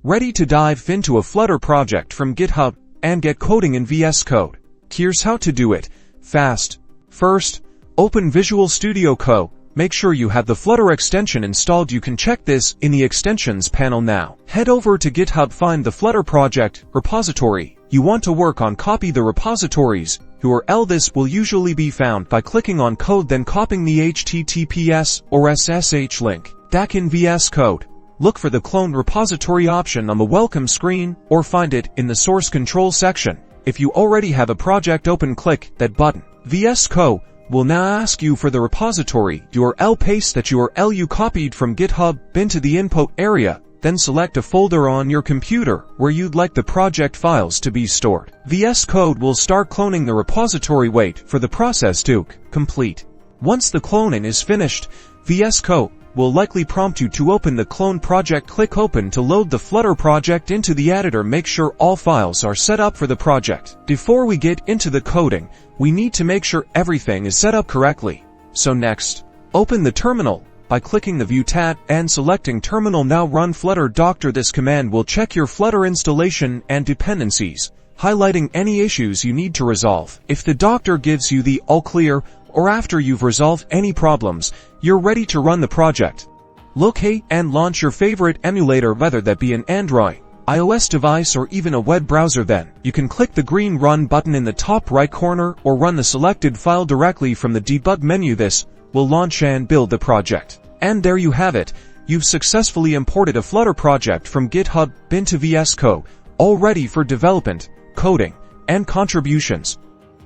Ready to dive into a Flutter project from GitHub and get coding in Vscode? Here's how to do it fast. First, open Visual Studio Code. Make sure you have the Flutter extension installed. You can check this in the Extensions panel now. Head over to GitHub, find the Flutter project repository you want to work on. Copy the repository's URL. This will usually be found by clicking on code, then copying the HTTPS or SSH link. Back in Vscode, look for the Clone Repository option on the welcome screen, or find it in the Source Control section. If you already have a project open, click that button. Vscode will now ask you for the repository URL. Paste that URL you copied from GitHub into the input area, then select a folder on your computer where you'd like the project files to be stored. Vscode will start cloning the repository. Wait for the process to complete. Once the cloning is finished, Vscode will likely prompt you to open the clone project. Click Open to load the Flutter project into the editor. Make sure all files are set up for the project. Before we get into the coding, we need to make sure everything is set up correctly. So next, open the terminal by clicking the View tab and selecting Terminal. Now run Flutter Doctor. This command will check your Flutter installation and dependencies, highlighting any issues you need to resolve. If the Doctor gives you the all clear, or after you've resolved any problems, you're ready to run the project. Locate and launch your favorite emulator, whether that be an Android, iOS device, or even a web browser. Then you can click the green Run button in the top right corner or run the selected file directly from the debug menu. This will launch and build the project. And there you have it. You've successfully imported a Flutter project from GitHub into Vscode, all ready for development, coding, and contributions.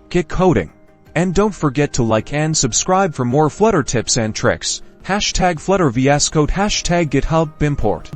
Get coding. And don't forget to like and subscribe for more Flutter tips and tricks. #Flutter Vscode, #GitHub import.